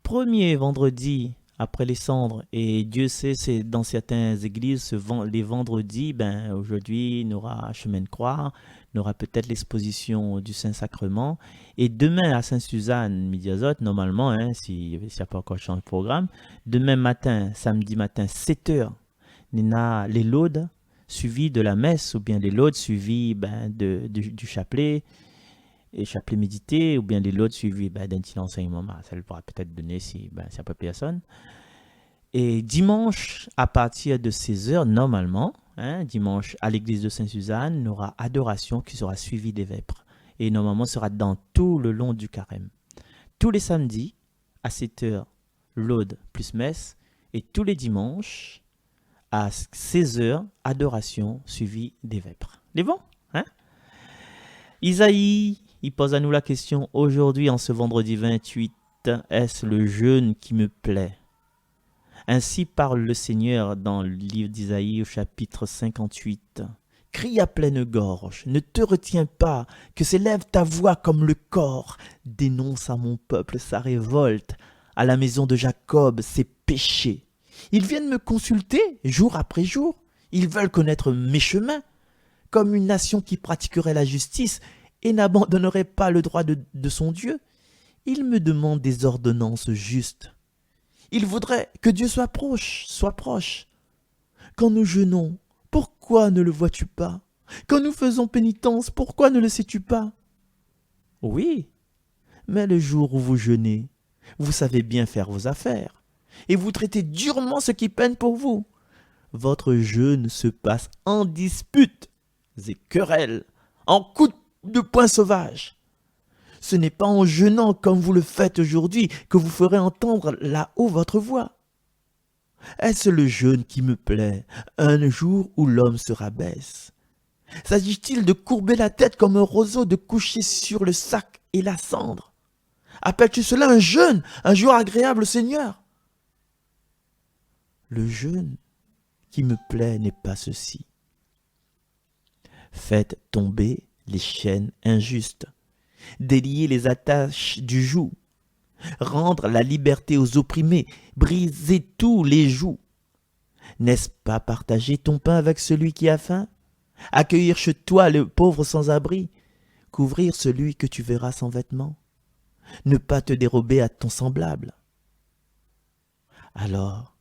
premier vendredi après les cendres. Et Dieu sait, c'est dans certaines églises, les vendredis, ben, aujourd'hui, il y aura chemin de croix, il y aura peut-être l'exposition du Saint-Sacrement. Et demain à Sainte-Suzanne, midi Azote, normalement, hein, s'il n'y a pas encore changé de programme, demain matin, samedi matin, 7 heures, il y a les laudes suivies de la messe, ou bien les laudes suivies ben, du chapelet, et chapelet médité, ou bien les laudes suivies ben, d'un petit enseignement. Ben, ça le pourra peut-être donner si, ben, si un peu personne. Et dimanche, à partir de 16 heures, normalement, hein, dimanche à l'église de Sainte-Suzanne, il y aura adoration qui sera suivie des vêpres. Et normalement, sera dans tout le long du carême. Tous les samedis, à 7 heures, laude plus messe. Et tous les dimanches, à 16 heures, adoration suivie des vêpres. Les bons, hein? Isaïe, il pose à nous la question aujourd'hui, en ce vendredi 28, est-ce le jeûne qui me plaît? Ainsi parle le Seigneur dans le livre d'Isaïe au chapitre 58. Crie à pleine gorge, ne te retiens pas, que s'élève ta voix comme le cor. Dénonce à mon peuple sa révolte, à la maison de Jacob ses péchés. Ils viennent me consulter jour après jour. Ils veulent connaître mes chemins, comme une nation qui pratiquerait la justice et n'abandonnerait pas le droit de son Dieu. Ils me demandent des ordonnances justes. Ils voudraient que Dieu soit proche. Quand nous jeûnons, pourquoi ne le vois-tu pas? Quand nous faisons pénitence, pourquoi ne le sais-tu pas? Oui, mais le jour où vous jeûnez, vous savez bien faire vos affaires, et vous traitez durement ceux qui peinent pour vous. Votre jeûne se passe en disputes et querelles, en coups de poing sauvages. Ce n'est pas en jeûnant comme vous le faites aujourd'hui que vous ferez entendre là-haut votre voix. Est-ce le jeûne qui me plaît, un jour où l'homme se rabaisse? S'agit-il de courber la tête comme un roseau, de coucher sur le sac et la cendre? Appelles-tu cela un jeûne, un jour agréable au Seigneur? Le jeûne qui me plaît n'est pas ceci. Faites tomber les chaînes injustes, délier les attaches du joug, rendre la liberté aux opprimés, briser tous les jougs. N'est-ce pas partager ton pain avec celui qui a faim? Accueillir chez toi le pauvre sans abri? Couvrir celui que tu verras sans vêtements? Ne pas te dérober à ton semblable? Alors,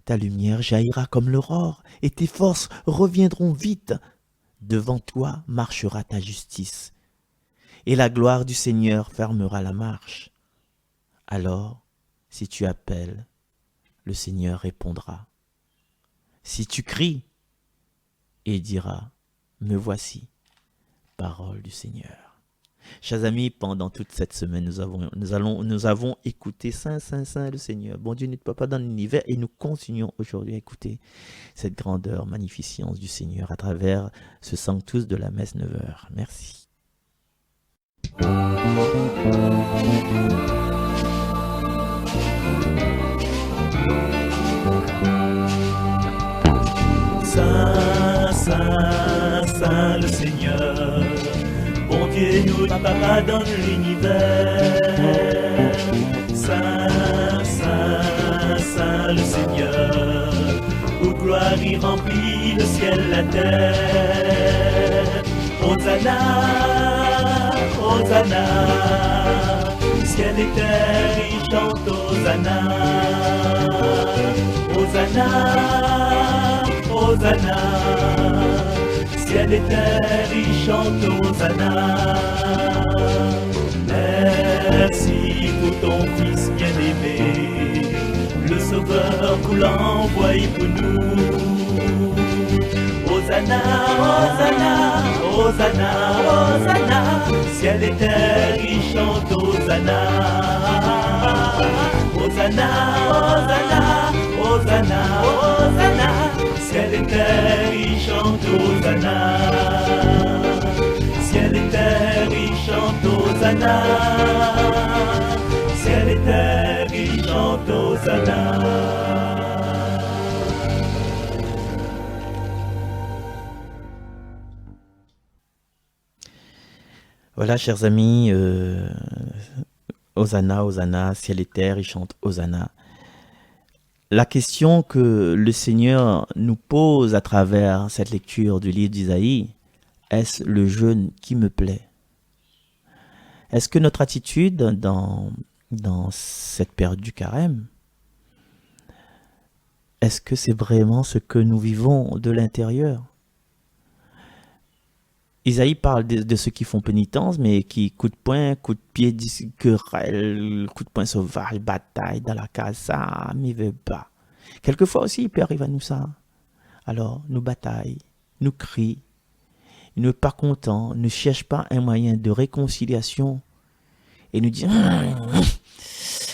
ta lumière jaillira comme l'aurore, et tes forces reviendront vite. Devant toi marchera ta justice, et la gloire du Seigneur fermera la marche. Alors, si tu appelles, le Seigneur répondra. Si tu cries, il dira, me voici, parole du Seigneur. Chers amis, pendant toute cette semaine, nous avons écouté Saint, Saint, Saint le Seigneur. Bon Dieu notre Papa dans l'univers, et nous continuons aujourd'hui à écouter cette grandeur, magnificence du Seigneur à travers ce sanctus de la messe 9h. Merci. Saint, Saint, Saint le Seigneur, bon Dieu notre Papa dans l'univers. Saint, Saint, Saint le Seigneur, où gloire y remplit le ciel, la terre. Hosanna, Hosanna, ciel et terre y chantent Hosanna. Hosanna, Hosanna, ciel et terre y chantent Hosanna. Merci pour ton Fils bien-aimé, le Sauveur vous l'envoie pour nous. Hosanna, Hosanna, Hosanna, Hosanna, ciel et terre y chantent Hosanna. Hosanna, Hosanna, Hosanna, Hosanna, ciel et terre y chantent Hosanna. Ciel et terre y chantent Hosanna. Ciel et terre y chantent Hosanna. Voilà, chers amis, Hosanna, Hosanna, ciel et terre, ils chantent Hosanna. La question que le Seigneur nous pose à travers cette lecture du livre d'Isaïe, est-ce le jeûne qui me plaît? Est-ce que notre attitude dans cette période du carême, est-ce que c'est vraiment ce que nous vivons de l'intérieur? Isaïe parle de ceux qui font pénitence, mais qui coup de poing, coup de pied, querelle, coup de poing sauvage, bataille dans la case, ça m'y veut pas. Quelquefois aussi, il peut arriver à nous ça. Alors, nous bataillons, nous crient, nous ne pas contents, ne cherchent pas un moyen de réconciliation et nous disent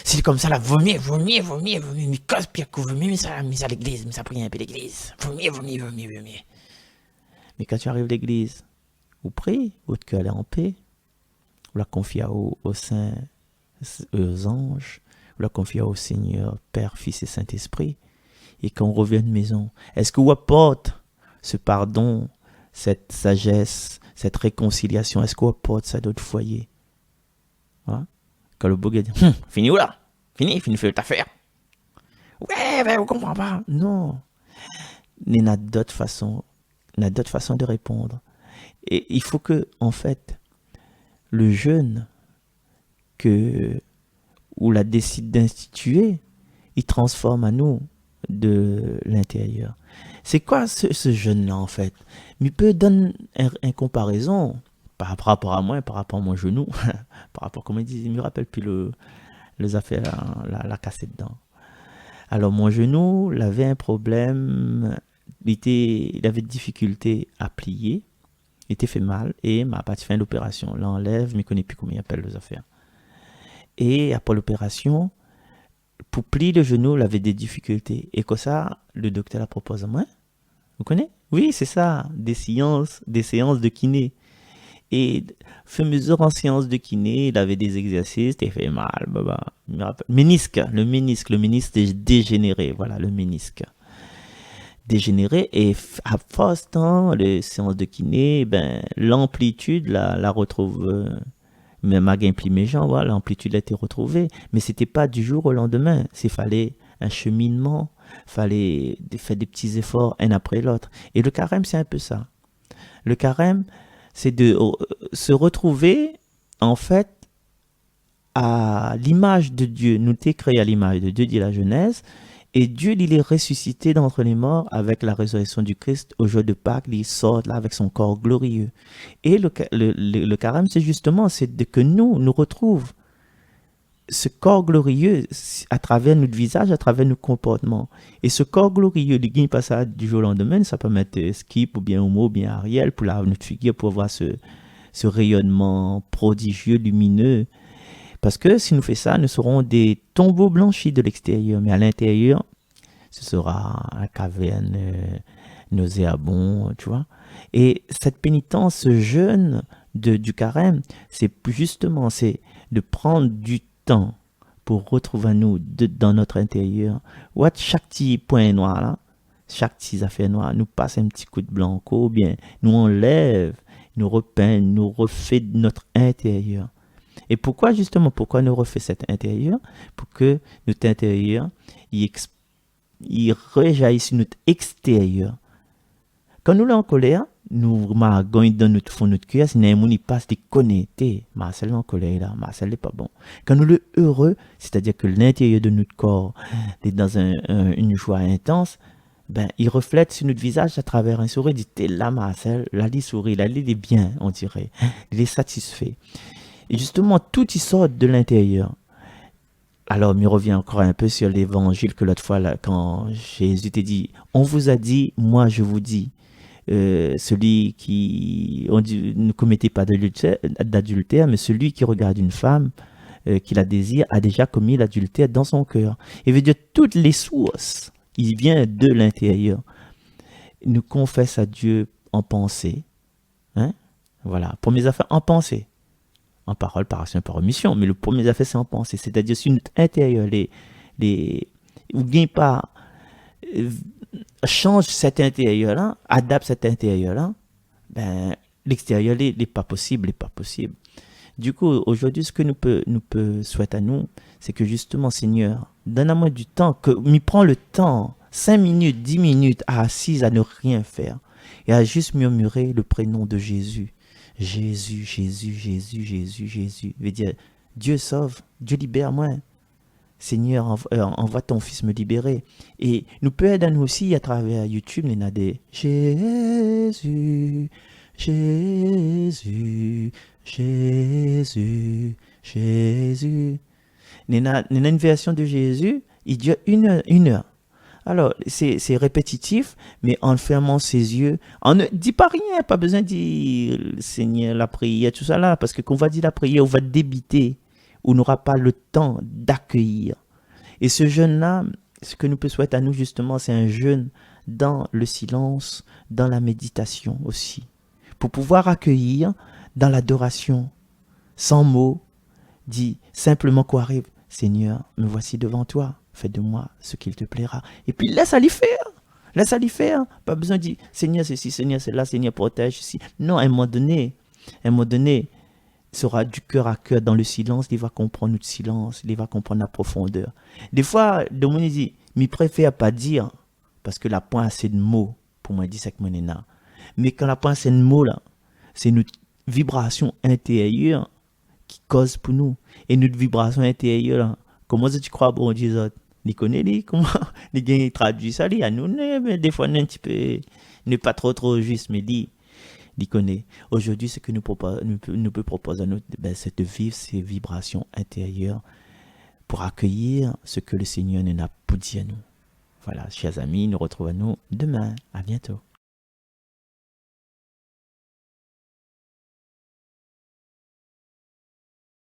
c'est comme ça, là, vomir, mais casse pire que vomir, mais ça à l'église, mais ça prie un peu l'église. Vomir. Mais quand tu arrives à l'église, ou prie, ou te aller en paix, ou la confier aux saints, aux anges, ou la confier au Seigneur, Père, Fils et Saint-Esprit, et qu'on revient de maison, est-ce que vous apporte ce pardon, cette sagesse, cette réconciliation, est-ce qu'on apporte ça à d'autres foyers? Hein? Quand le beau gars dit fini où là? Fini faire ta affaire. Ouais, ben vous comprenez pas. Non. Il y a d'autres façons de répondre. Et il faut que, en fait, le jeûne où la décide d'instituer, il transforme à nous de l'intérieur. C'est quoi ce jeûne-là, en fait? Il peut donner une comparaison par rapport à moi, par rapport à mon genou, par rapport, comme il dit, il ne me rappelle plus les affaires, la cassette dedans. Alors, mon genou, il avait un problème, il avait de difficulté à plier, il était fait mal, et m'a pas fait l'opération. L'enlève, mais je ne connais plus comment il appelle les affaires. Et après l'opération, pour plier le genou, il avait des difficultés. Et comme ça, le docteur la propose à moi. Vous connaissez? Oui, c'est ça, des séances de kiné. Et au fur et à mesure en séance de kiné, il avait des exercices, il fait mal. Ménisque, le ménisque est dégénéré. Voilà, le ménisque. Dégénéré. Et à force temps, les séances de kiné, ben, l'amplitude la retrouve. Même à Gainpli mes jambes, voilà, l'amplitude a été retrouvée. Mais c'était pas du jour au lendemain. Il fallait un cheminement. Fallait faire des petits efforts un après l'autre. Et le carême, c'est un peu ça. Le carême, c'est de se retrouver, en fait, à l'image de Dieu. Nous t'es créé à l'image de Dieu, dit la Genèse. Et Dieu, il est ressuscité d'entre les morts avec la résurrection du Christ au jour de Pâques. Il sort là avec son corps glorieux. Et le carême, c'est justement que nous retrouve ce corps glorieux à travers notre visage, à travers nos comportements. Et ce corps glorieux, il gagne pas ça du jour au lendemain, ça peut mettre Skip ou bien Homo ou bien Ariel pour notre figure, pour voir ce rayonnement prodigieux, lumineux. Parce que si nous faisons ça, nous serons des tombeaux blanchis de l'extérieur, mais à l'intérieur, ce sera un caverne nauséabond, tu vois. Et cette pénitence, ce jeûne du carême, c'est justement de prendre du temps pour retrouver nous dans notre intérieur. Chaque petit point noir là, chaque petite affaire noire, nous passe un petit coup de blanco, ou bien nous enlève, nous repeint, nous refait notre intérieur. Et pourquoi nous refait cet intérieur? Pour que notre intérieur, il rejaillisse sur notre extérieur. Quand nous sommes en colère, nous margons dans notre fond, notre cœur, si nous n'y passe des connectés. Marcel en colère là, Marcel n'est pas bon. Quand nous sommes heureux, c'est-à-dire que l'intérieur de notre corps est dans une joie intense, ben, il reflète sur notre visage à travers un sourire. Il dit, t'es là Marcel, là il sourit, là il est bien, on dirait. Il est satisfait. Et justement, tout y sort de l'intérieur. Alors, il revient encore un peu sur l'évangile que l'autre fois, là, quand Jésus t'a dit, on vous a dit, moi je vous dis, celui qui ne commettait pas d'adultère, mais celui qui regarde une femme qui la désire a déjà commis l'adultère dans son cœur. Il veut dire toutes les sources, il vient de l'intérieur. Il nous confesse à Dieu en pensée. Hein? Voilà, premières affaires en pensée. En parole, par action, par omission, mais le premier affaire, c'est en pensée. C'est-à-dire, si notre intérieur, ou bien pas, change cet intérieur-là, adapte cet intérieur-là, ben, l'extérieur n'est pas possible, Du coup, aujourd'hui, ce que nous peut souhaiter à nous, c'est que justement, Seigneur, donne-moi du temps, que m'y prends le temps, 5 minutes, 10 minutes, à assise à ne rien faire et à juste murmurer le prénom de Jésus. Jésus, Jésus, Jésus, Jésus, Jésus. Veut dire, Dieu sauve, Dieu libère moi. Seigneur, envoie ton fils me libérer. Et nous peut aider à nous aussi à travers YouTube, il y a des Jésus, Jésus, Jésus, Jésus. Il y a une version de Jésus, il dure une heure. Alors, c'est répétitif, mais en fermant ses yeux, on ne dit pas rien, pas besoin de dire Seigneur, la prière, tout ça là, parce que quand on va dire la prière, on va débiter, on n'aura pas le temps d'accueillir. Et ce jeûne-là, ce que nous peut souhaiter à nous justement, c'est un jeûne dans le silence, dans la méditation aussi, pour pouvoir accueillir dans l'adoration, sans mots, dit simplement quoi arrive, Seigneur, me voici devant toi. Fais de moi ce qu'il te plaira. Et puis laisse aller faire. Laisse aller faire. Pas besoin de dire Seigneur ceci, Seigneur cela, Seigneur protège ceci. Non, à un moment donné, sera du cœur à cœur dans le silence. Il va comprendre notre silence. Il va comprendre la profondeur. Des fois, de mon dit, mais préfère pas dire parce que la point assez de mots pour moi dire ça que mon nena. Mais quand la point assez de mots là, c'est notre vibration intérieure qui cause pour nous. Et notre vibration intérieure là, comment tu crois bon Dieu? Il connaît comment il traduit ça à nous, mais des fois un petit peu n'est pas trop juste, mais il connaît. Aujourd'hui, ce que nous peut proposer à nous, c'est de vivre ces vibrations intérieures pour accueillir ce que le Seigneur nous a pour dire à nous. Voilà, chers amis, nous retrouvons nous demain. À bientôt.